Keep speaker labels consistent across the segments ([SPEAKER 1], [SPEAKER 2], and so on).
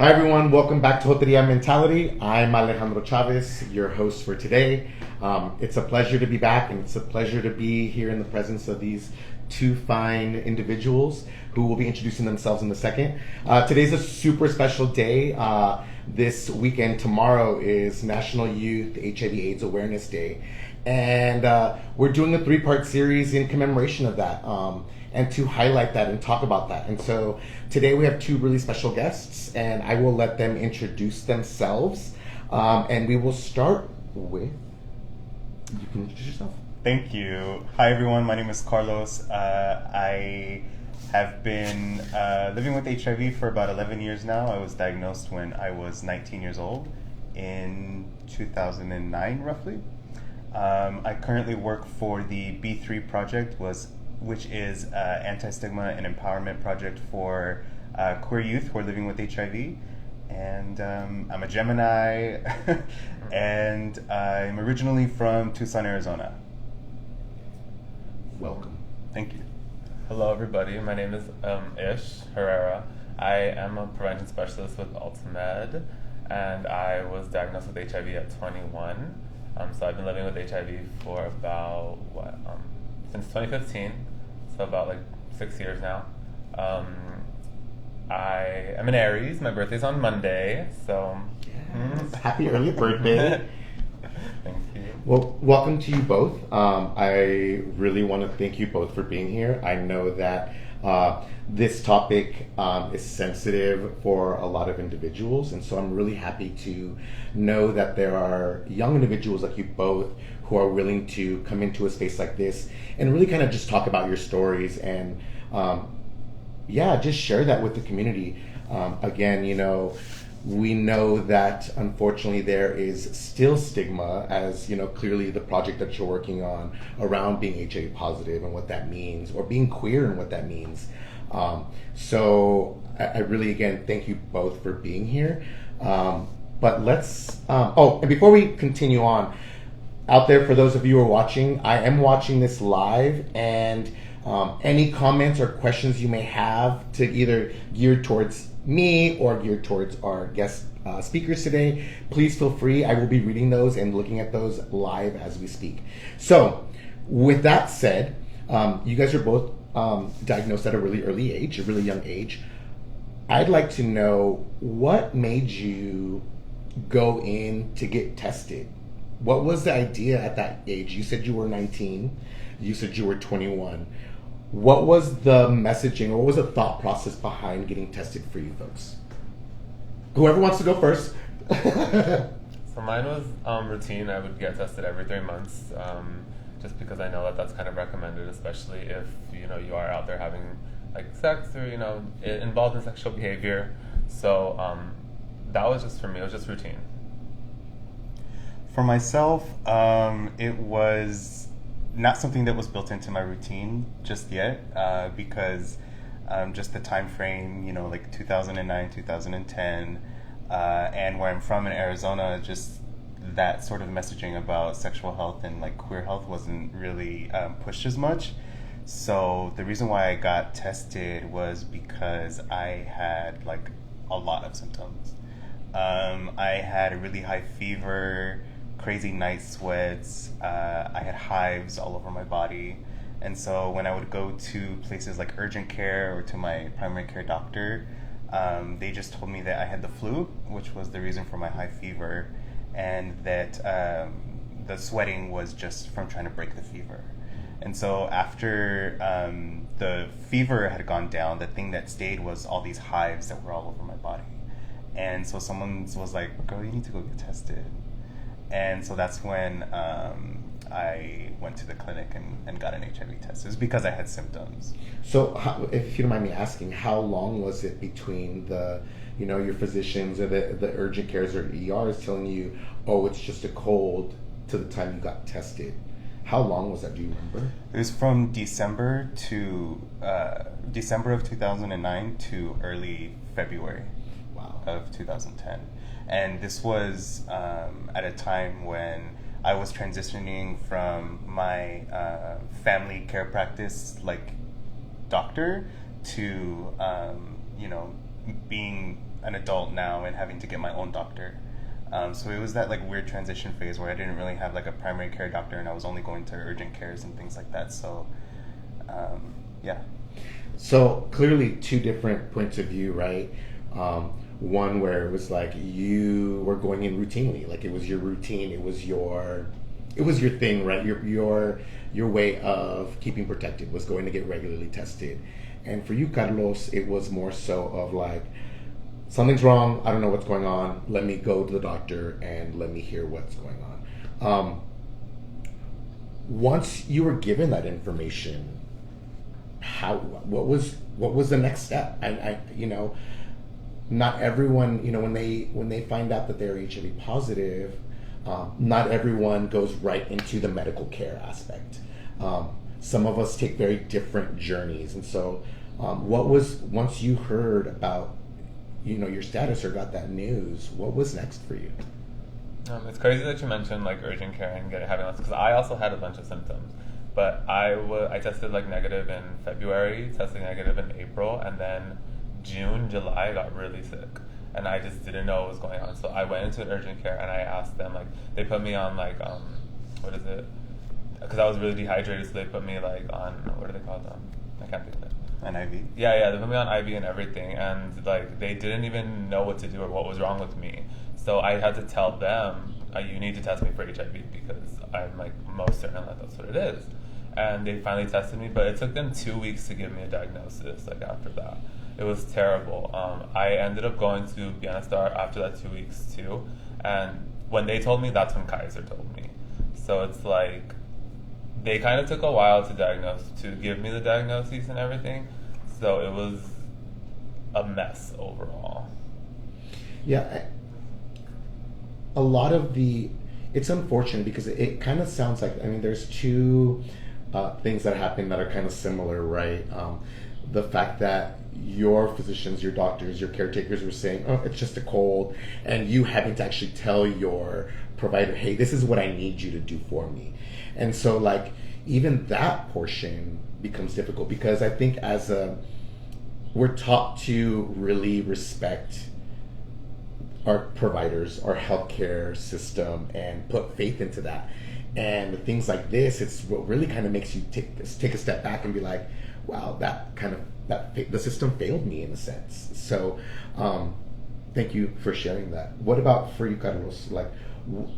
[SPEAKER 1] Hi everyone, welcome back to Joteria Mentality. I'm Alejandro Chavez, your host for today. It's a pleasure to be back, and it's a pleasure to be here in the presence of these two fine individuals who will be introducing themselves in a second. Today's a super special day. This weekend, tomorrow, is National Youth HIV/AIDS Awareness Day, and we're doing a three-part series in commemoration of that. And to highlight that and talk about that. And so today we have two really special guests, and I will let them introduce themselves. And we will start with, you can introduce yourself.
[SPEAKER 2] Thank you. Hi everyone, my name is Carlos. I have been living with HIV for about 11 years now. I was diagnosed when I was 19 years old in 2009 roughly. I currently work for the B3 project, which is anti-stigma and empowerment project for queer youth who are living with HIV. And I'm a Gemini, and I'm originally from Tucson, Arizona.
[SPEAKER 1] Welcome.
[SPEAKER 2] Thank you.
[SPEAKER 3] Hello everybody, my name is Ish Herrera. I am a prevention specialist with Ultimed, and I was diagnosed with HIV at 21. So I've been living with HIV for about, since 2015, so about 6 years now. I am an Aries, my birthday's on Monday, so...
[SPEAKER 1] Yes. Happy early birthday.
[SPEAKER 3] Thank you.
[SPEAKER 1] Well, welcome to you both. I really want to thank you both for being here. I know that this topic is sensitive for a lot of individuals, and so I'm really happy to know that there are young individuals like you both who are willing to come into a space like this and really kind of just talk about your stories and just share that with the community. Again, we know that unfortunately there is still stigma, as clearly the project that you're working on around being HIV positive and what that means, or being queer and what that means. So I really, again, thank you both for being here. But let's, and before we continue on, out there, for those of you who are watching, I am watching this live, and any comments or questions you may have to either geared towards me or geared towards our guest speakers today, please feel free. I will be reading those and looking at those live as we speak. So with that said, you guys are both diagnosed at a really early age, a really young age. I'd like to know what made you go in to get tested. What was the idea at that age? You said you were 19. You said you were 21. What was the messaging, or what was the thought process behind getting tested for you folks? Whoever wants to go first.
[SPEAKER 3] So mine was routine. I would get tested every 3 months, just because I know that that's kind of recommended, especially if you are out there having sex or involved in sexual behavior. So that was just, for me, it was just routine.
[SPEAKER 2] For myself, it was not something that was built into my routine just yet, because just the time frame, 2009, 2010, and where I'm from in Arizona, just that sort of messaging about sexual health and queer health wasn't really pushed as much. So the reason why I got tested was because I had a lot of symptoms. I had a really high fever, crazy night sweats, I had hives all over my body, and so when I would go to places like urgent care or to my primary care doctor, they just told me that I had the flu, which was the reason for my high fever, and that the sweating was just from trying to break the fever. And so after the fever had gone down, the thing that stayed was all these hives that were all over my body. And so someone was like, "Girl, you need to go get tested." And so that's when I went to the clinic and got an HIV test. It was because I had symptoms.
[SPEAKER 1] So, if you don't mind me asking, how long was it between your physicians or the urgent cares or ERs telling you, "Oh, it's just a cold," to the time you got tested? How long was that? Do you remember?
[SPEAKER 2] It was from December of 2009 to early February.
[SPEAKER 1] Wow.
[SPEAKER 2] Of 2010. And this was at a time when I was transitioning from my family care practice doctor to being an adult now and having to get my own doctor. So it was that like weird transition phase where I didn't really have like a primary care doctor, and I was only going to urgent cares and things like that. So, yeah.
[SPEAKER 1] So clearly, two different points of view, right? One where it was like you were going in routinely, like it was your routine, it was your thing, right? Your way of keeping protected was going to get regularly tested. And for you, Carlos, it was more so of like, something's wrong, I don't know what's going on, let me go to the doctor and let me hear what's going on. Once you were given that information, what was the next step? I not everyone, when they find out that they're HIV positive, not everyone goes right into the medical care aspect. Some of us take very different journeys, and so what was, once you heard about your status or got that news, what was next for you?
[SPEAKER 3] It's crazy that you mentioned like urgent care and having lots, because I also had a bunch of symptoms, but I tested like negative in February, tested negative in April, and then June, July, I got really sick, and I just didn't know what was going on. So I went into urgent care and I asked them, like, they put me on like what is it? Because I was really dehydrated, so they put me like on, what are they called? I can't think of it.
[SPEAKER 2] An IV?
[SPEAKER 3] Yeah, they put me on IV and everything, and like they didn't even know what to do or what was wrong with me. So I had to tell them, you need to test me for HIV because I'm like most certain that that's what it is. And they finally tested me, but it took them 2 weeks to give me a diagnosis. Like after that, it was terrible. I ended up going to Bienestar after that 2 weeks too, and when they told me, that's when Kaiser told me. So it's like, they kind of took a while to give me the diagnoses and everything. So it was a mess overall.
[SPEAKER 1] Yeah, a lot of it's unfortunate because it kind of sounds like, there's two things that happen that are kind of similar, right? The fact that your physicians, your doctors, your caretakers were saying, oh, it's just a cold, and you having to actually tell your provider, hey, this is what I need you to do for me. And so like even that portion becomes difficult because I think we're taught to really respect our providers, our healthcare system, and put faith into that. And things like this, it's what really kind of makes you take a step back and be like, wow, the system failed me in a sense. So thank you for sharing that. What about for you, Carlos? Like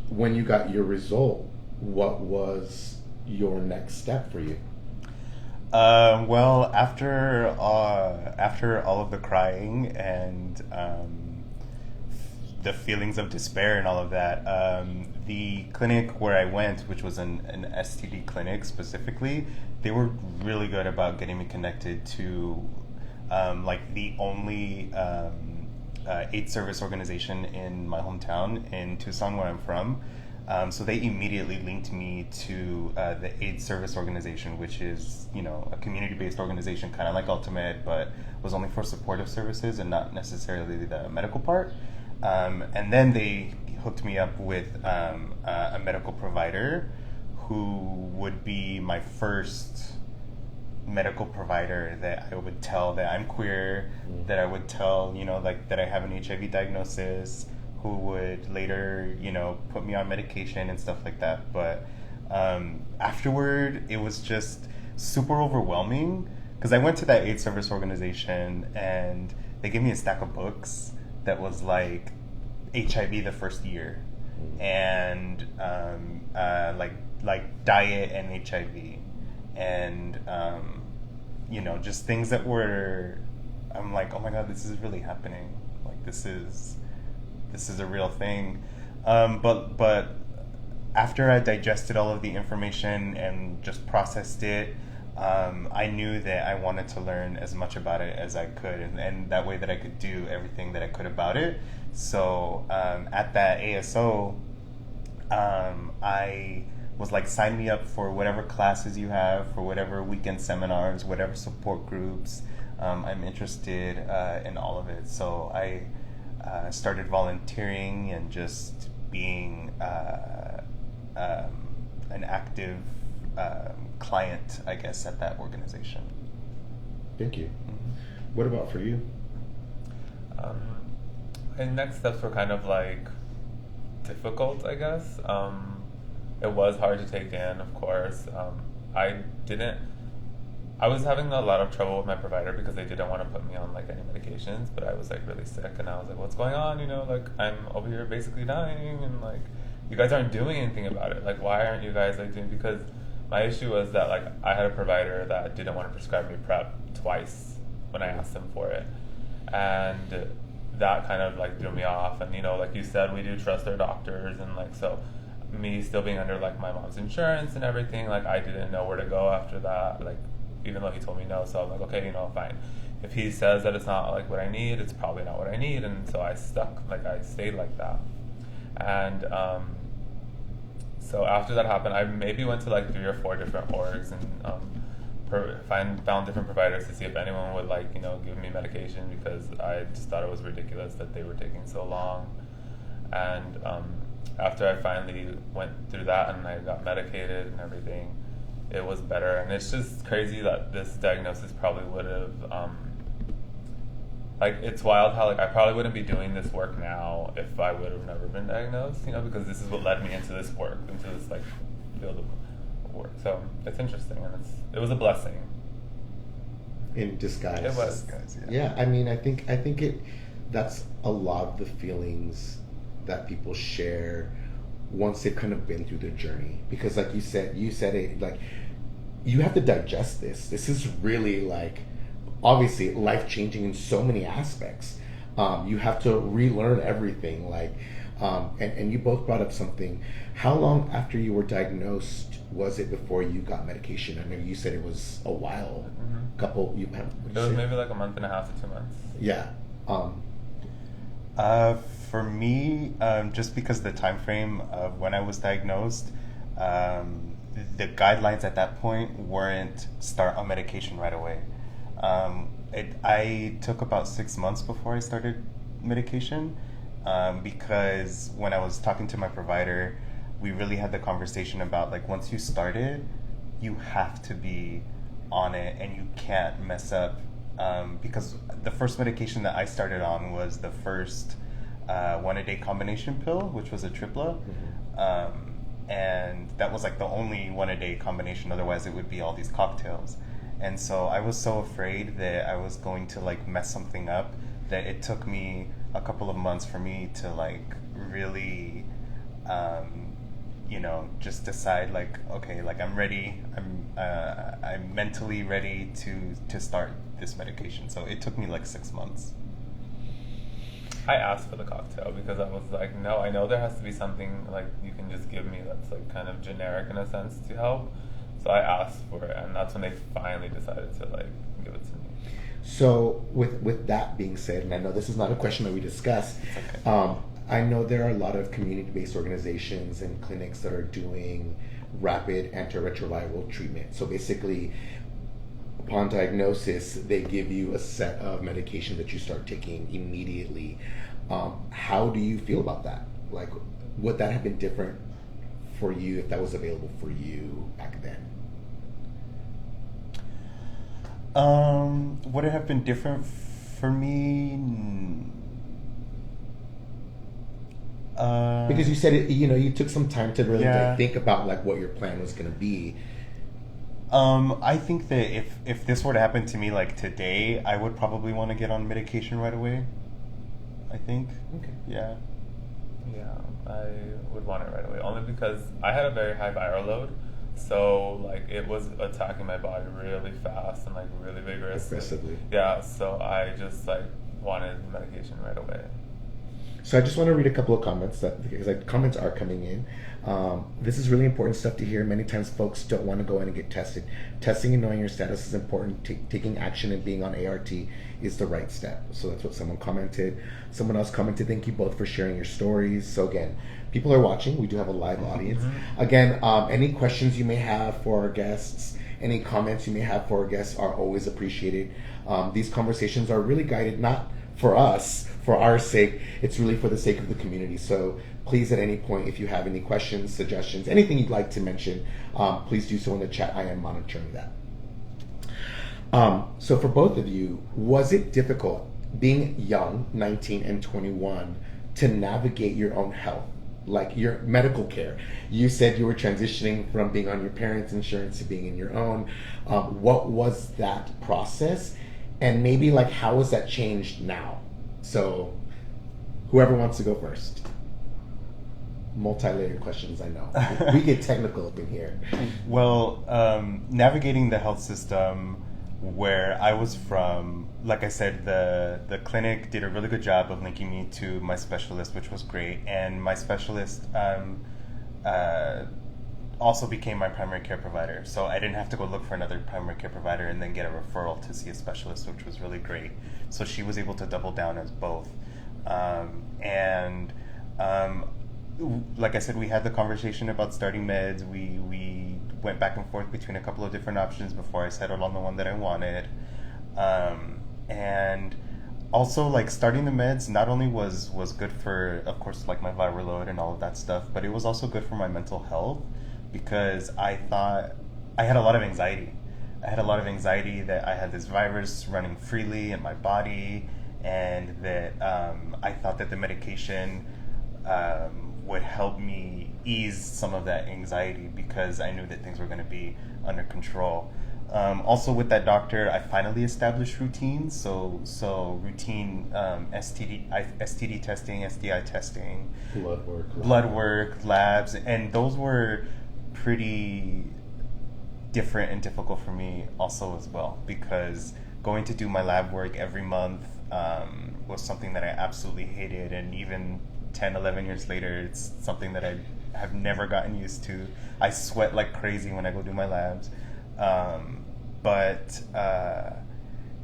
[SPEAKER 1] when you got your result, what was your next step for you?
[SPEAKER 2] Well, after all of the crying and the feelings of despair and all of that, the clinic where I went, which was an STD clinic specifically, they were really good about getting me connected to like the only AIDS service organization in my hometown in Tucson, where I'm from. So they immediately linked me to the AIDS service organization, which is, a community-based organization, kind of like Ultimed, but was only for supportive services and not necessarily the medical part. And then they hooked me up with a medical provider who would be my first medical provider that I would tell that I'm queer, that I would tell, like that I have an HIV diagnosis, who would later, put me on medication and stuff like that. But afterward, it was just super overwhelming because I went to that AIDS service organization and they gave me a stack of books that was like HIV the first year and like diet and HIV and just things that were, I'm like, oh my God, this is really happening. Like this is a real thing. But after I digested all of the information and just processed it, I knew that I wanted to learn as much about it as I could, and that way that I could do everything that I could about it. So at that ASO, I was like, sign me up for whatever classes you have, for whatever weekend seminars, whatever support groups. I'm interested in all of it. So I started volunteering and just being an active client, I guess, at that organization.
[SPEAKER 1] Thank you. What about for you?
[SPEAKER 3] Um, and next steps were kind of like difficult, I guess. It was hard to take in, of course. I didn't. I was having a lot of trouble with my provider because they didn't want to put me on like any medications, but I was like really sick, and I was like, "What's going on? You know, like I'm over here basically dying, and like you guys aren't doing anything about it. Like, why aren't you guys like doing?" Because my issue was that like I had a provider that didn't want to prescribe me PrEP twice when I asked them for it, and that kind of like threw me off. And you know, like you said, we do trust our doctors, and like so me still being under like my mom's insurance and everything, like I didn't know where to go after that, like even though he told me no. So I'm like, okay, you know, fine, if he says that it's not like what I need, it's probably not what I need. And so I stayed like that. And so after that happened, I maybe went to like 3 or 4 different orgs and found different providers to see if anyone would like, you know, give me medication, because I just thought it was ridiculous that they were taking so long. And after I finally went through that and I got medicated and everything, it was better. And it's just crazy that this diagnosis probably would have like, it's wild how like I probably wouldn't be doing this work now if I would have never been diagnosed, you know, because this is what led me into this work, into this like field of work. So it's interesting, and it was a blessing
[SPEAKER 1] in disguise.
[SPEAKER 3] It was.
[SPEAKER 2] Guys,
[SPEAKER 1] Yeah, I mean, I think that's a lot of the feelings that people share once they've kind of been through their journey. Because like you said it, like, you have to digest this. This is really like, obviously life-changing in so many aspects. You have to relearn everything, like, and you both brought up something. How long after you were diagnosed was it before you got medication? I know you said it was a while.
[SPEAKER 3] Mm-hmm.
[SPEAKER 1] Couple,
[SPEAKER 3] It was maybe like a month and a half to 2 months.
[SPEAKER 1] Yeah.
[SPEAKER 2] For me, just because the time frame of when I was diagnosed, the guidelines at that point weren't start on medication right away. I took about 6 months before I started medication, because when I was talking to my provider, we really had the conversation about like, once you started, you have to be on it and you can't mess up, because the first medication that I started on was the first 1-a-day combination pill, which was a tripla. And that was like the only 1-a-day combination, otherwise it would be all these cocktails. And so I was so afraid that I was going to like mess something up that it took me a couple of months for me to like really you know, just decide like, okay, like I'm ready, I'm mentally ready to start this medication. So it took me like 6 months.
[SPEAKER 3] I asked for the cocktail because I was like, no, I know there has to be something like you can just give me that's like kind of generic in a sense to help. So I asked for it, and that's when they finally decided to like give it to me.
[SPEAKER 1] So with that being said, and I know this is not a question that we discussed,
[SPEAKER 2] Okay.
[SPEAKER 1] I know there are a lot of community-based organizations and clinics that are doing rapid antiretroviral treatment. So basically, upon diagnosis, they give you a set of medication that you start taking immediately. How do you feel about that? Like, would that have been different for you if that was available for you back then?
[SPEAKER 2] Would it have been different for me?
[SPEAKER 1] Because you said it, you know, you took some time to really
[SPEAKER 2] Yeah.
[SPEAKER 1] like, think about like what your plan was going to be.
[SPEAKER 2] I think that if this were to happen to me like today, I would probably want to get on medication right away. I think.
[SPEAKER 1] Okay.
[SPEAKER 2] Yeah.
[SPEAKER 3] Yeah, I would want it right away, only because I had a very high viral load, so like it was attacking my body really fast and like really vigorously.
[SPEAKER 1] Aggressively.
[SPEAKER 3] Yeah, so I just like wanted medication right away.
[SPEAKER 1] So I just want to read a couple of comments because like, comments are coming in. This is really important stuff to hear. Many times folks don't want to go in and get tested. Testing and knowing your status is important. Taking action and being on ART is the right step. So that's what someone commented. Someone else commented, thank you both for sharing your stories. So again, people are watching. We do have a live audience. Again, any questions you may have for our guests, any comments you may have for our guests are always appreciated. These conversations are really guided not for us, for our sake, it's really for the sake of the community. So please, at any point, if you have any questions, suggestions, anything you'd like to mention, please do so in the chat. I am monitoring that. So for both of you, was it difficult being young, 19 and 21, to navigate your own health, like your medical care. You said you were transitioning from being on your parents' insurance to being in your own. What was that process? And maybe like how has that changed now? So whoever wants to go first. Multi-layered questions, I know. We get technical up in here.
[SPEAKER 2] Well, navigating the health system where I was from, like I said, the clinic did a really good job of linking me to my specialist, which was great. And my specialist also became my primary care provider. So I didn't have to go look for another primary care provider and then get a referral to see a specialist, which was really great. So she was able to double down as both. Like I said, we had the conversation about starting meds. We went back and forth between a couple of different options before I settled on the one that I wanted. And also, like, starting the meds not only was good for, of course, like my viral load and all of that stuff, but it was also good for my mental health because I thought I had a lot of anxiety. I had a lot of anxiety that I had this virus running freely in my body, and that I thought that the medication would help me ease some of that anxiety because I knew that things were going to be under control. Also with that doctor, I finally established routines. So routine STD testing, STI testing, blood work, labs, and those were pretty different and difficult for me also as well because going to do my lab work every month was something that I absolutely hated, and even 10, 11 years later, it's something that I have never gotten used to. I sweat like crazy when I go do my labs. But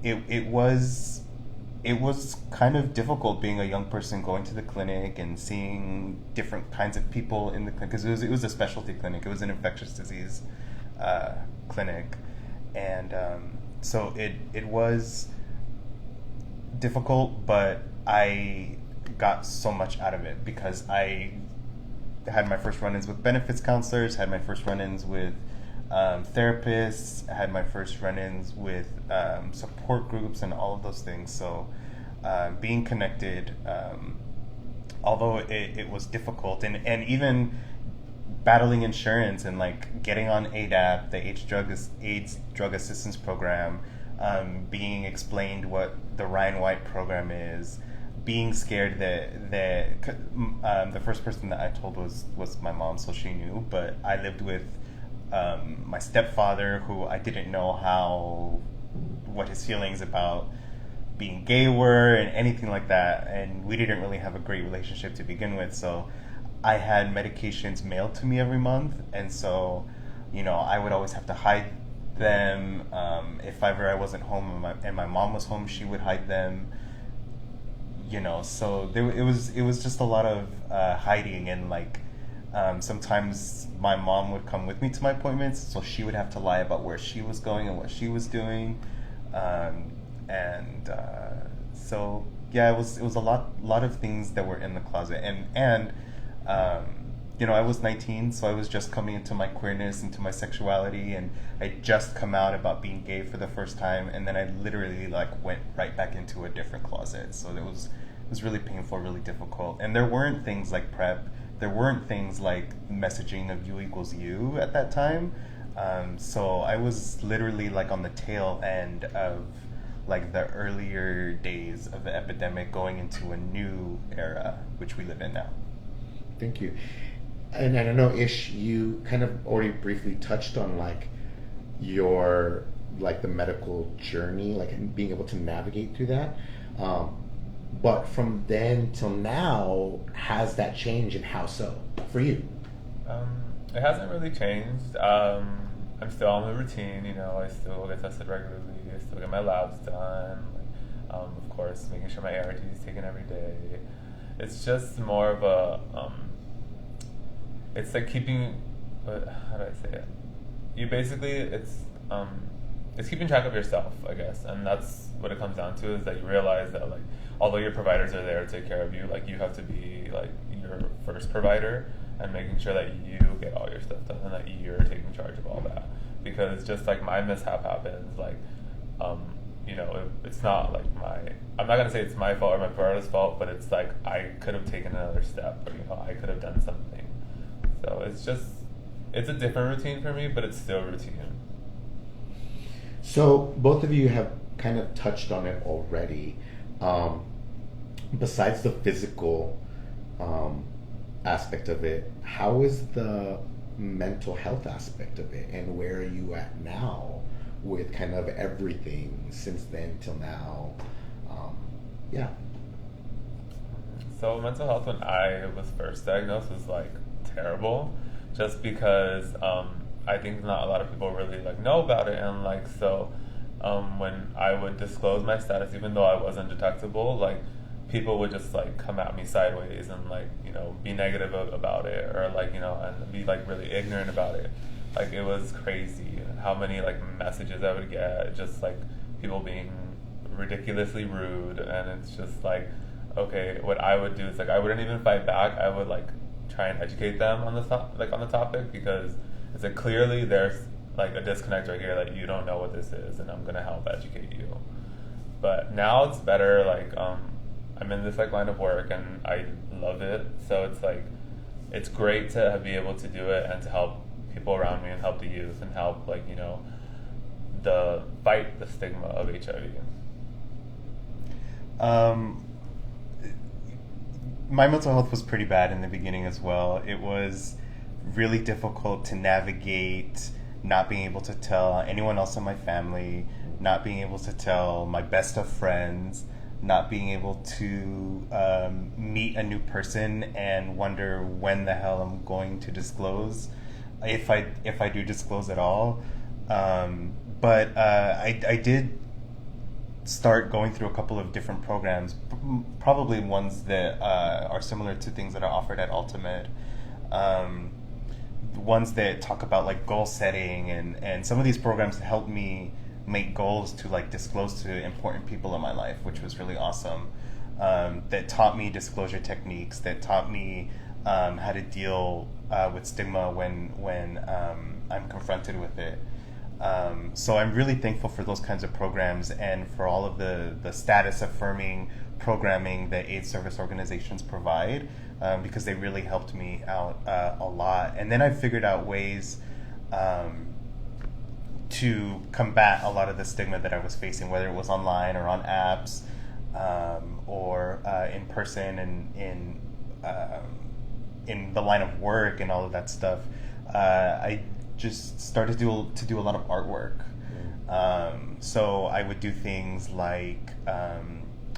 [SPEAKER 2] it was kind of difficult being a young person going to the clinic and seeing different kinds of people in the clinic because it was a specialty clinic. It was an infectious disease clinic, and so it was difficult, but I got so much out of it because I had my first run-ins with benefits counselors, had my first run-ins with therapists, had my first run-ins with support groups and all of those things. So being connected, although it was difficult, and even battling insurance and like getting on ADAP, the AIDS Drug Assistance Program, being explained what the Ryan White program is, being scared that the first person that I told was my mom, so she knew. But I lived with my stepfather, who I didn't know what his feelings about being gay were and anything like that, and we didn't really have a great relationship to begin with. So I had medications mailed to me every month, and so I would always have to hide them. If ever I wasn't home and my mom was home, she would hide them. So it was just a lot of hiding, and like sometimes my mom would come with me to my appointments, so she would have to lie about where she was going and what she was doing, so yeah, it was a lot of things that were in the closet, and I was 19, so I was just coming into my queerness, into my sexuality, and I'd just come out about being gay for the first time, and then I literally like went right back into a different closet. So it was really painful, really difficult. And there weren't things like PrEP, there weren't things like messaging of you equals you at that time. So I was literally like on the tail end of like the earlier days of the epidemic going into a new era, which we live in now.
[SPEAKER 1] Thank you. And I know, Ish, you kind of already briefly touched on like your the medical journey, like and being able to navigate through that. But from then till now, has that changed, and how so for you?
[SPEAKER 3] It hasn't really changed. I'm still on the routine. I still get tested regularly. I still get my labs done. Of course, making sure my ART is taken every day. It's just more of a it's like keeping, how do I say it? You basically, it's keeping track of yourself, I guess, and that's what it comes down to, is that you realize that like, although your providers are there to take care of you, like you have to be like your first provider and making sure that you get all your stuff done and that you're taking charge of all that. Because just like my mishap happens, like, it's not like I'm not gonna say it's my fault or my brother's fault, but it's like I could have taken another step, or I could have done something. So it's a different routine for me, but it's still routine.
[SPEAKER 1] So both of you have kind of touched on it already. Besides the physical aspect of it, how is the mental health aspect of it, and where are you at now with kind of everything since then till now? Yeah.
[SPEAKER 3] So mental health when I was first diagnosed was like terrible, just because I think not a lot of people really like know about it, and like so when I would disclose my status, even though I wasn't detectable, like people would just like come at me sideways and like be negative about it, or like and be like really ignorant about it. Like it was crazy how many like messages I would get, just like people being ridiculously rude, and it's just like, okay, what I would do is like I wouldn't even fight back. I would like try and educate them on on the topic, because it's like clearly there's like a disconnect right here, that you don't know what this is, and I'm gonna help educate you. But now it's better. Like I'm in this like line of work and I love it, so it's like it's great to be able to do it and to help people around me and help the youth and help like the fight the stigma of HIV.
[SPEAKER 2] My mental health was pretty bad in the beginning as well. It was really difficult to navigate not being able to tell anyone else in my family, not being able to tell my best of friends, not being able to meet a new person and wonder when the hell I'm going to disclose, if I do disclose at all. But I did start going through a couple of different programs, probably ones that are similar to things that are offered at Ultimate. Ones that talk about like goal setting, and some of these programs helped me make goals to like disclose to important people in my life, which was really awesome. That taught me disclosure techniques, that taught me how to deal with stigma when I'm confronted with it. So I'm really thankful for those kinds of programs, and for all of the status affirming programming that AIDS service organizations provide, because they really helped me out a lot. And then I figured out ways to combat a lot of the stigma that I was facing, whether it was online or on apps, or in person and in the line of work and all of that stuff. I just started to do a lot of artwork. So I would do things like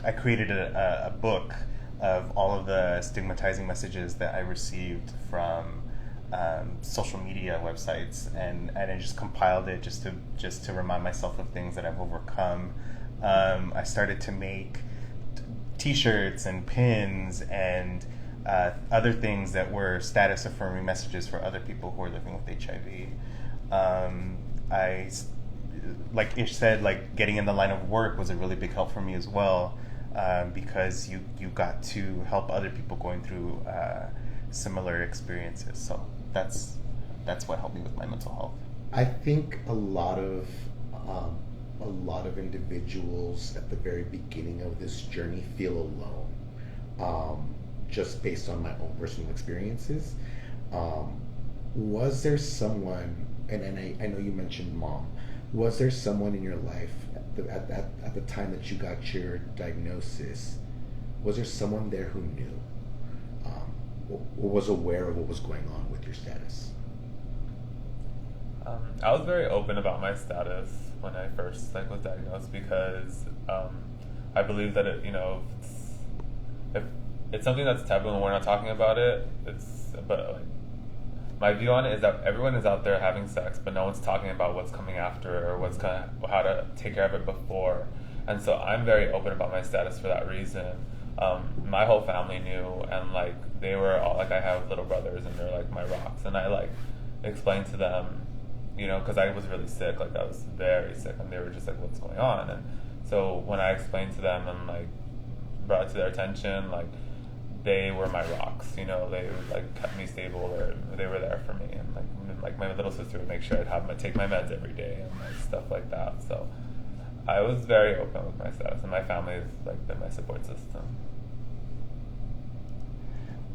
[SPEAKER 2] I created a book of all of the stigmatizing messages that I received from social media websites, and I just compiled it just to remind myself of things that I've overcome. I started to make T-shirts and pins and other things that were status affirming messages for other people who are living with HIV. Like Ish said, like getting in the line of work was a really big help for me as well, because you got to help other people going through similar experiences. So that's what helped me with my mental health.
[SPEAKER 1] I think a lot of individuals at the very beginning of this journey feel alone, just based on my own personal experiences. Was there someone, and I know you mentioned mom, was there someone in your life at the time that you got your diagnosis, was there someone there who knew, or was aware of what was going on with your status?
[SPEAKER 3] I was very open about my status when I first was diagnosed, because I believe that if it's something that's taboo and we're not talking about it, my view on it is that everyone is out there having sex, but no one's talking about what's coming after, or how to take care of it before. And so I'm very open about my status for that reason. My whole family knew, and they were all I have little brothers, and they're my rocks, and I explained to them, because I was really sick, I was very sick, and they were just what's going on? And so when I explained to them and brought it to their attention, they were my rocks, they kept me stable, or they were there for me, and my little sister would make sure I'd take my meds every day and stuff like that. So I was very open with my status, and my family has like been my support system.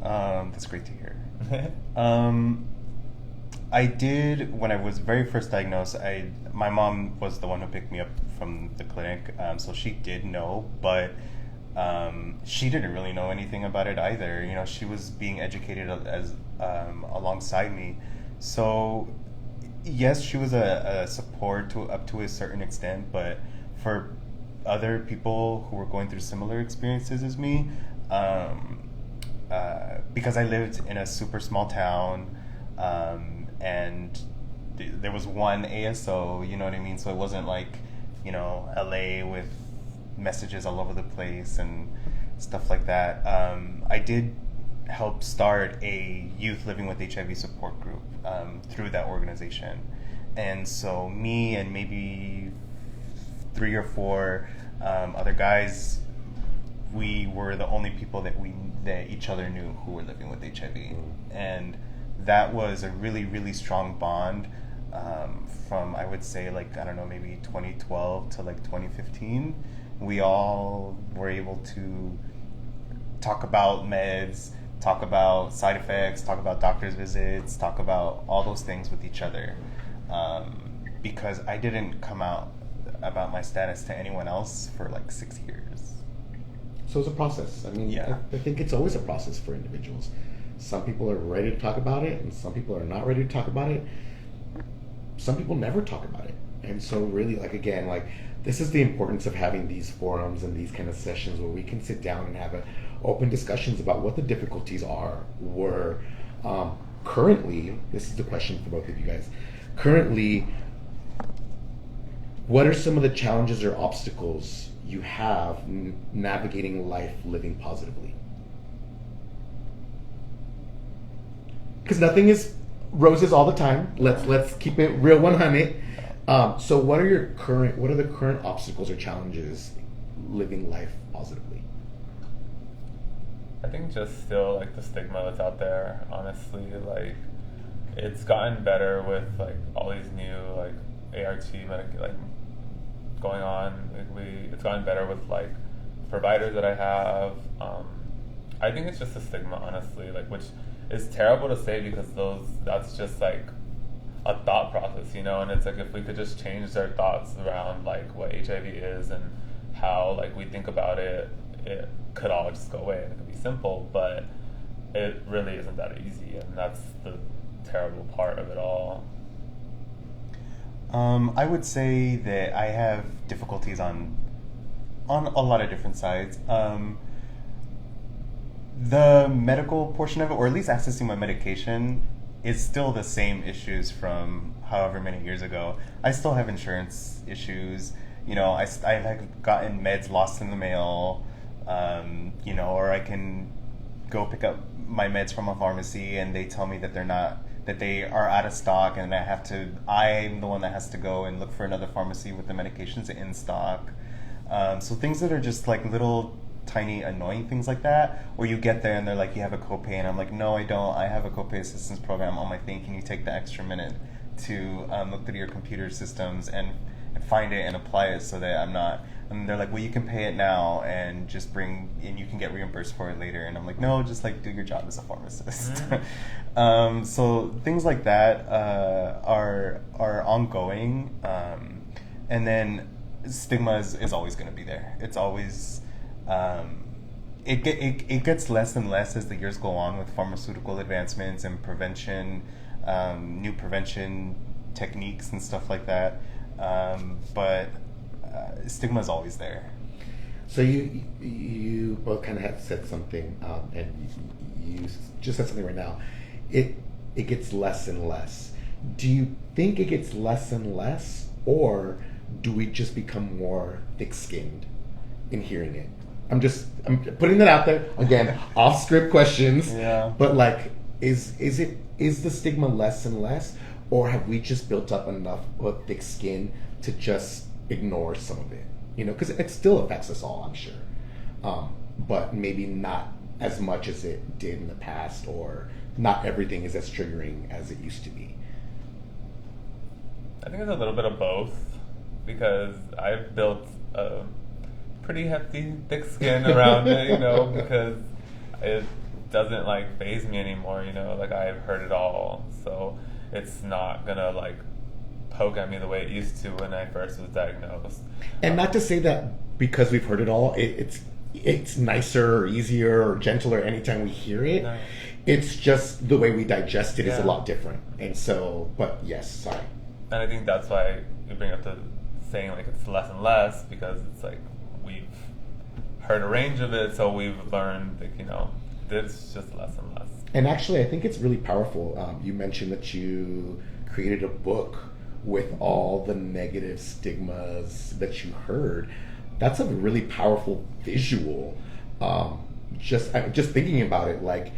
[SPEAKER 2] That's great to hear. I did, when I was very first diagnosed, my mom was the one who picked me up from the clinic, so she did know, but she didn't really know anything about it either. You know, she was being educated as alongside me. So yes, she was a support up to a certain extent, but for other people who were going through similar experiences as me, because I lived in a super small town, and there was one ASO, you know what I mean? So it wasn't like, you know, LA with messages all over the place and stuff like that. I did help start a youth living with HIV support group through that organization. And so me and maybe 3 or 4 other guys, we were the only people that each other knew who were living with HIV. And that was a really, really strong bond from, I would say, like, I don't know, maybe 2012 to like 2015. We all were able to talk about meds, talk about side effects, talk about doctor's visits, talk about all those things with each other. Because I didn't come out about my status to anyone else for like 6 years.
[SPEAKER 1] So it's a process. I mean,
[SPEAKER 2] Yeah.
[SPEAKER 1] I think it's always a process for individuals. Some people are ready to talk about it, and some people are not ready to talk about it. Some people never talk about it. And so really, like, again, like, this is the importance of having these forums and these kind of sessions where we can sit down and have open discussions about what the difficulties were. Currently, this is the question for both of you guys. Currently, what are some of the challenges or obstacles you have navigating life living positively? Because nothing is roses all the time. Let's keep it real 100. So what are the current obstacles or challenges living life positively?
[SPEAKER 3] I think just still like the stigma that's out there, honestly, like it's gotten better with like all these new like ART like going on. It's gotten better with like providers that I have. I think it's just a stigma, honestly, like, which is terrible to say because that's just like a thought process, you know, and it's like if we could just change their thoughts around like what HIV is and how like we think about it, it could all just go away and it could be simple, but it really isn't that easy, and that's the terrible part of it all.
[SPEAKER 2] I would say that I have difficulties on a lot of different sides. The medical portion of it, or at least accessing my medication, is still the same issues from however many years ago. I still have insurance issues. You know, I've gotten meds lost in the mail, you know, or I can go pick up my meds from a pharmacy and they tell me that they are out of stock, and I'm the one that has to go and look for another pharmacy with the medications in stock. So things that are just like little tiny annoying things like that, where you get there and they're like, you have a copay, and I'm like, no, I don't. I have a copay assistance program on my thing. Can you take the extra minute to look through your computer systems and find it and apply it so that I'm not. And they're like, well, you can pay it now and just and you can get reimbursed for it later. And I'm like, no, just like do your job as a pharmacist. Mm-hmm. So things like that are ongoing. And then stigma is always going to be there. It's always it gets less and less as the years go on with pharmaceutical advancements and prevention, new prevention techniques and stuff like that. But stigma is always there.
[SPEAKER 1] So you both kind of have said something, and you just said something right now. It gets less and less. Do you think it gets less and less, or do we just become more thick-skinned in hearing it? I'm putting that out there again, off script questions.
[SPEAKER 2] Yeah.
[SPEAKER 1] But like, is the stigma less and less, or have we just built up enough of thick skin to just ignore some of it? You know, because it still affects us all, I'm sure, but maybe not as much as it did in the past, or not everything is as triggering as it used to be.
[SPEAKER 3] I think it's a little bit of both. because I've built a pretty hefty, thick skin around it, because it doesn't like faze me anymore, like I've heard it all, so it's not gonna like poke at me the way it used to when I first was diagnosed.
[SPEAKER 1] And not to say that because we've heard it all, it's nicer or easier or gentler anytime we hear it.
[SPEAKER 3] No.
[SPEAKER 1] It's just the way we digest it is a
[SPEAKER 3] Yeah.
[SPEAKER 1] lot different. And so, but yes, sorry.
[SPEAKER 3] And I think that's why we bring up the saying like it's less and less, because it's like we've heard a range of it, so we've learned that it's just less and less.
[SPEAKER 1] And actually, I think it's really powerful. You mentioned that you created a book with all the negative stigmas that you heard. That's a really powerful visual. Just thinking about it, like,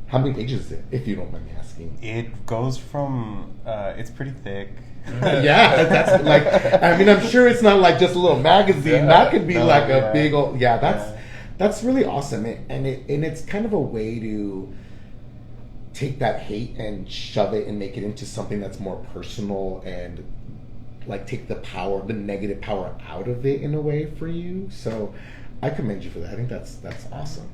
[SPEAKER 1] how many pages is it, if you don't mind me asking?
[SPEAKER 2] It goes from, it's pretty thick.
[SPEAKER 1] Yeah, that's like, I mean, I'm sure it's not like just a little magazine.
[SPEAKER 3] Yeah.
[SPEAKER 1] That could be
[SPEAKER 2] No,
[SPEAKER 1] like
[SPEAKER 2] yeah.
[SPEAKER 1] a big old,
[SPEAKER 2] Yeah.
[SPEAKER 1] that's really awesome. And it's kind of a way to take that hate and shove it and make it into something that's more personal and like take the negative power out of it in a way for you. So I commend you for that. I think that's awesome.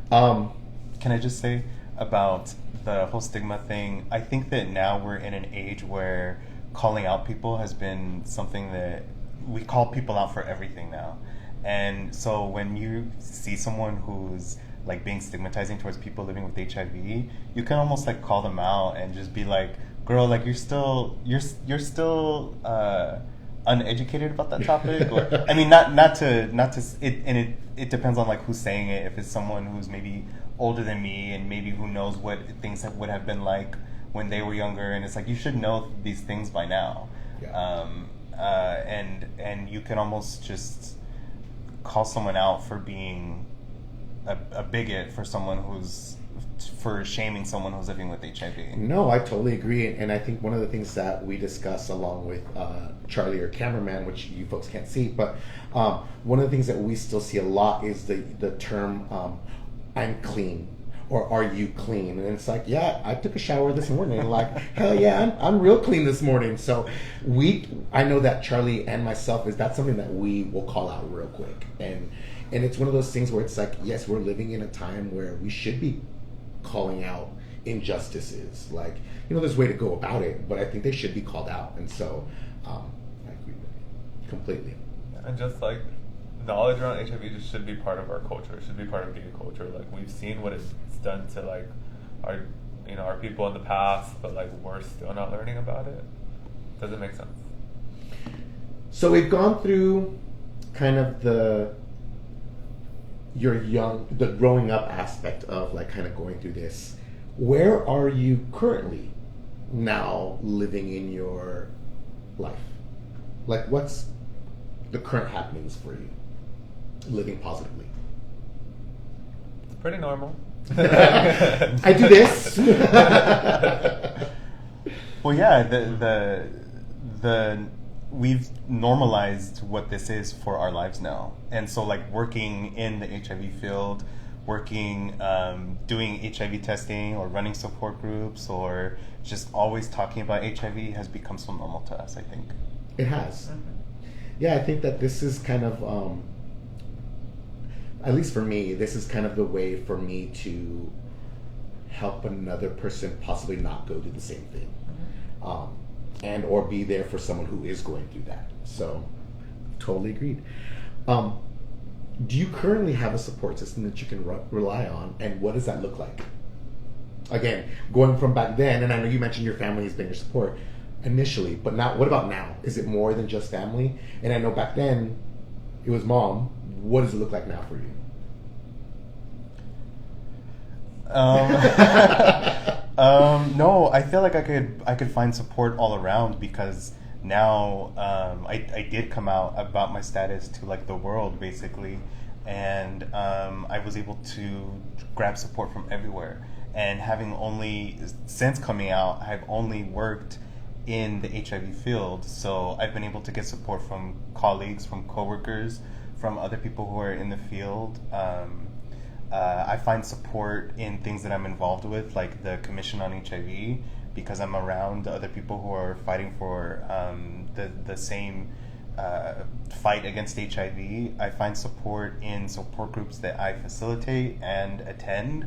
[SPEAKER 2] Can I just say about the whole stigma thing? I think that now we're in an age where calling out people has been something that we call people out for everything now. And so when you see someone who's like being stigmatizing towards people living with HIV, you can almost like call them out and just be like, girl, like you're still uneducated about that topic. Or, I mean, not to it depends on like who's saying it. If it's someone who's maybe older than me and maybe who knows what things would have been like when they were younger, and it's like you should know these things by now.
[SPEAKER 1] Yeah.
[SPEAKER 2] And you can almost just call someone out for being a bigot for shaming someone who's living with HIV.
[SPEAKER 1] No, I totally agree, and I think one of the things that we discuss along with Charlie, our cameraman, which you folks can't see, but one of the things that we still see a lot is the term "I'm clean" or "Are you clean?" And it's like, yeah, I took a shower this morning, and like, hell yeah, I'm real clean this morning. So I know that Charlie and myself that's something that we will call out real quick, and it's one of those things where it's like, yes, we're living in a time where we should be calling out injustices. Like, there's a way to go about it, but I think they should be called out. And so I agree with you completely.
[SPEAKER 3] And just like knowledge around HIV just should be part of our culture. It should be part of gay culture. Like we've seen what it's done to like our people in the past, but like we're still not learning about it. Does it make sense?
[SPEAKER 1] So we've gone through kind of the growing up aspect of like kind of going through this. Where are you currently now living in your life? Like, what's the current happenings for you living positively?
[SPEAKER 3] It's pretty normal.
[SPEAKER 1] I do this.
[SPEAKER 2] Well, yeah, the we've normalized what this is for our lives now, and so like working in the HIV field, doing HIV testing or running support groups or just always talking about HIV has become so normal to us. I think
[SPEAKER 1] It has. Yeah, I think that this is kind of, at least for me, this is kind of the way for me to help another person possibly not go through the same thing. And or be there for someone who is going through that. So, totally agreed. Do you currently have a support system that you can rely on, and what does that look like? Again, going from back then, and I know you mentioned your family has been your support initially, but now, what about now? Is it more than just family? And I know back then it was mom. What does it look like now for you?
[SPEAKER 2] No, I feel like I could find support all around, because now I did come out about my status to like the world basically, and I was able to grab support from everywhere. And having only since coming out, I've only worked in the HIV field, so I've been able to get support from colleagues, from coworkers, from other people who are in the field. I find support in things that I'm involved with, like the Commission on HIV, because I'm around other people who are fighting for the same fight against HIV. I find support in support groups that I facilitate and attend.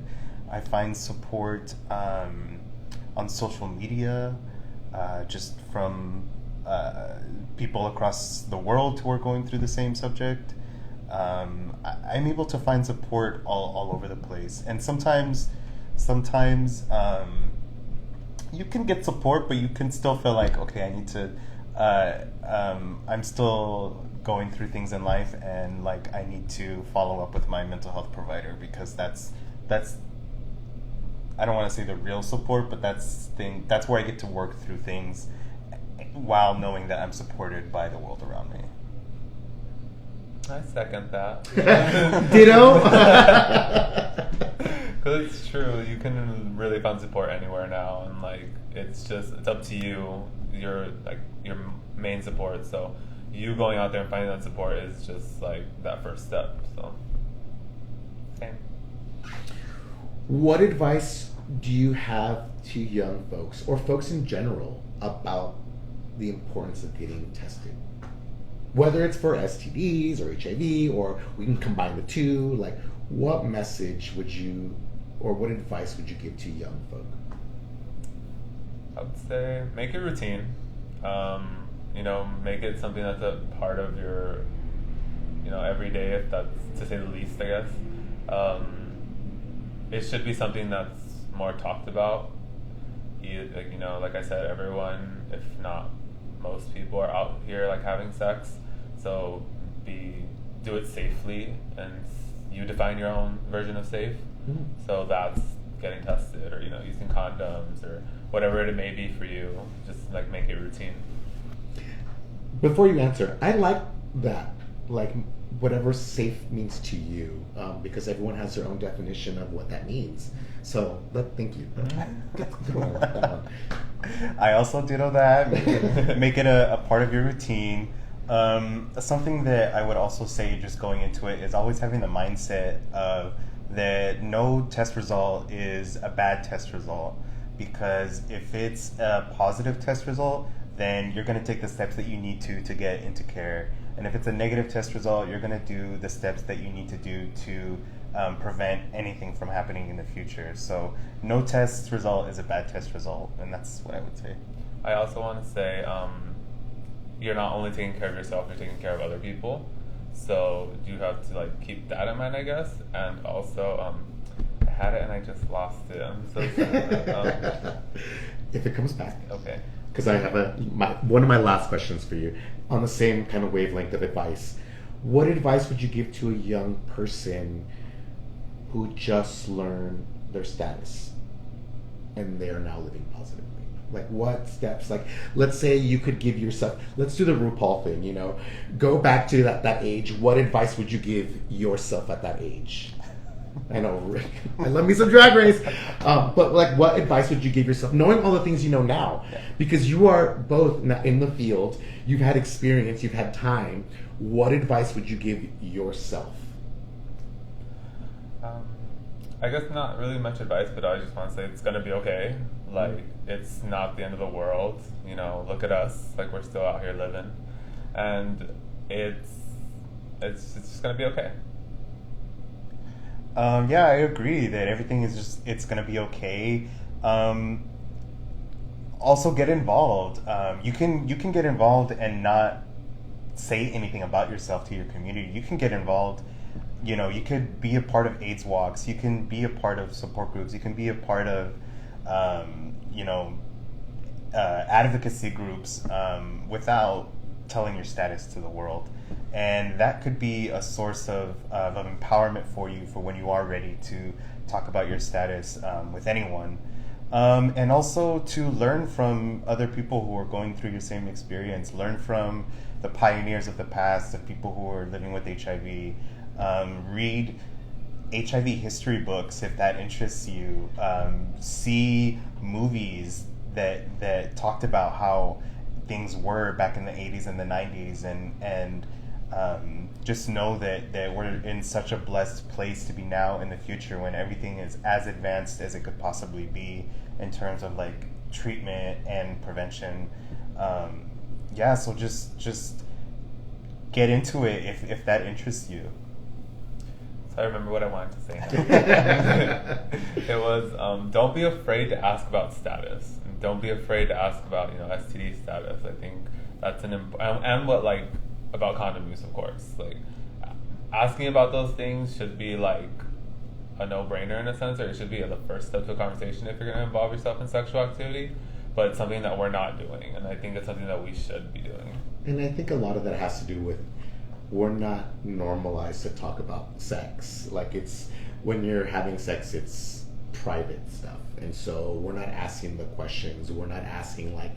[SPEAKER 2] I find support on social media, just from people across the world who are going through the same subject. I'm able to find support all over the place, and sometimes you can get support, but you can still feel like, okay, I need to. I'm still going through things in life, and like I need to follow up with my mental health provider, because that's I don't want to say the real support, but that's where I get to work through things while knowing that I'm supported by the world around me.
[SPEAKER 3] I second that.
[SPEAKER 1] Ditto.
[SPEAKER 3] Because it's true, you can really find support anywhere now, and like it's up to you. You're like your main support, so you going out there and finding that support is just like that first step. So, same.
[SPEAKER 1] What advice do you have to young folks or folks in general about the importance of getting tested? Whether it's for STDs or HIV, or we can combine the two, like what message would you, or what advice would you give to young folk?
[SPEAKER 3] I would say make it routine. Make it something that's a part of your, every day, if that's to say the least, I guess. It should be something that's more talked about. Like I said, everyone, if not most people, are out here like having sex. So do it safely, and you define your own version of safe.
[SPEAKER 1] Mm-hmm.
[SPEAKER 3] So that's getting tested, or using condoms, or whatever it may be for you. Just like make it routine.
[SPEAKER 1] Before you answer, I like that, like whatever safe means to you, because everyone has their own definition of what that means. So, thank you.
[SPEAKER 2] I also ditto that. Make it a part of your routine. Something that I would also say, just going into it, is always having the mindset of that no test result is a bad test result, because if it's a positive test result, then you're going to take the steps that you need to get into care. And if it's a negative test result, you're going to do the steps that you need to do to prevent anything from happening in the future. So no test result is a bad test result, and that's what I would say.
[SPEAKER 3] I also want to say you're not only taking care of yourself, you're taking care of other people. So you have to like keep that in mind, I guess. And also, I had it and I just lost it. I'm so sad.
[SPEAKER 1] If it comes back.
[SPEAKER 3] Okay.
[SPEAKER 1] Because I have one of my last questions for you on the same kind of wavelength of advice. What advice would you give to a young person who just learned their status and they are now living positively? Like what steps, like let's say you could give yourself, let's do the RuPaul thing, go back to that age. What advice would you give yourself at that age? I know, Rick, I love me some Drag Race, but like what advice would you give yourself, knowing all the things you know now?
[SPEAKER 2] Yeah.
[SPEAKER 1] Because you are both in the field, you've had experience, you've had time. What advice would you give yourself?
[SPEAKER 3] I guess not really much advice, but I just want to say it's gonna be okay. Like it's not the end of the world. Look at us. Like we're still out here living, and it's just gonna be okay.
[SPEAKER 2] Yeah, I agree that everything is it's gonna be okay. Also, get involved. You can get involved and not say anything about yourself to your community. You can get involved. You could be a part of AIDS walks. You can be a part of support groups. You can be a part of, advocacy groups without telling your status to the world. And that could be a source of empowerment for you for when you are ready to talk about your status with anyone. And also to learn from other people who are going through your same experience. Learn from the pioneers of the past, the people who are living with HIV. Read HIV history books if that interests you. See movies that talked about how things were back in the 80s and the 90s, and just know that we're in such a blessed place to be now in the future when everything is as advanced as it could possibly be in terms of like treatment and prevention. So just get into it if that interests you.
[SPEAKER 3] So I remember what I wanted to say now. It was, don't be afraid to ask about status. Don't be afraid to ask about, STD status. I think that's and what, like, about condom use, of course. Like, asking about those things should be, like, a no-brainer in a sense, or it should be the first step to a conversation if you're going to involve yourself in sexual activity. But it's something that we're not doing, and I think it's something that we should be doing.
[SPEAKER 1] And I think a lot of that has to do with we're not normalized to talk about sex. Like, it's when you're having sex, it's private stuff, and so we're not asking the questions. We're not asking, like,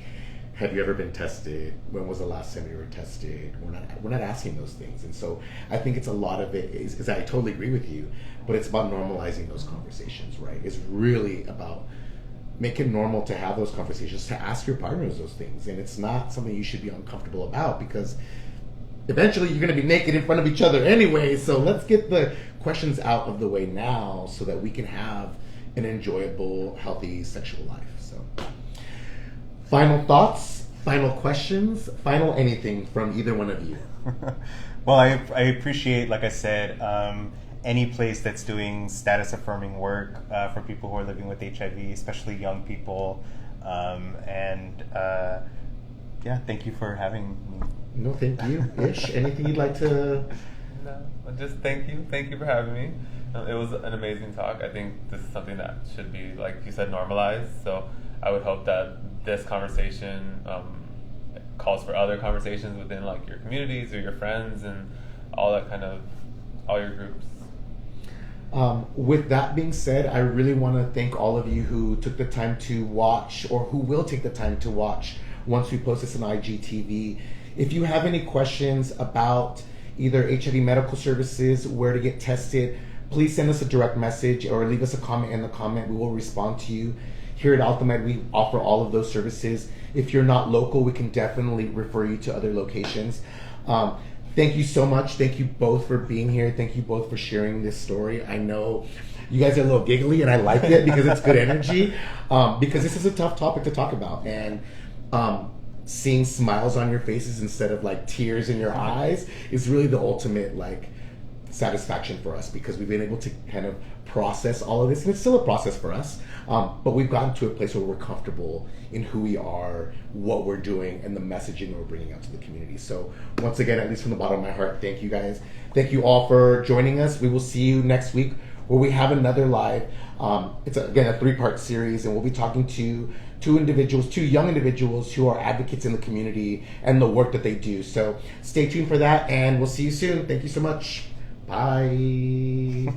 [SPEAKER 1] have you ever been tested? When was the last time you were tested? We're not asking those things, and so I think it's a lot of it is I totally agree with you, but it's about normalizing those conversations, right? It's really about make it normal to have those conversations, to ask your partners those things, and it's not something you should be uncomfortable about, because eventually you're going to be naked in front of each other anyway. So let's get the questions out of the way now so that we can have an enjoyable, healthy sexual life. So final thoughts, final questions, final anything from either one of you.
[SPEAKER 2] Well, I appreciate, like I said, any place that's doing status affirming work for people who are living with HIV, especially young people. Yeah, thank you for having me.
[SPEAKER 1] No, thank you. Ish, anything you'd like to?
[SPEAKER 3] No, just thank you. Thank you for having me. It was an amazing talk. I think this is something that should be, like you said, normalized. So I would hope that this conversation calls for other conversations within, like, your communities or your friends and all that kind of, all your groups.
[SPEAKER 1] With that being said, I really want to thank all of you who took the time to watch, or who will take the time to watch once we post this on IGTV. If you have any questions about either HIV medical services, where to get tested, please send us a direct message or leave us a comment in the comment. We will respond to you. Here at AltaMed, we offer all of those services. If you're not local, we can definitely refer you to other locations. Thank you so much. Thank you both for being here. Thank you both for sharing this story. I know you guys are a little giggly, and I like it because it's good energy. Because this is a tough topic to talk about, and seeing smiles on your faces instead of, like, tears in your eyes is really the ultimate, like, satisfaction for us, because we've been able to kind of process all of this, and it's still a process for us, but we've gotten to a place where we're comfortable in who we are, what we're doing, and the messaging that we're bringing out to the community. So once again, at least from the bottom of my heart, thank you guys. Thank you all for joining us. We will see you next week where we have another live. It's again a 3-part series, and we'll be talking to two young individuals who are advocates in the community and the work that they do. So stay tuned for that, and we'll see you soon. Thank you so much. Bye.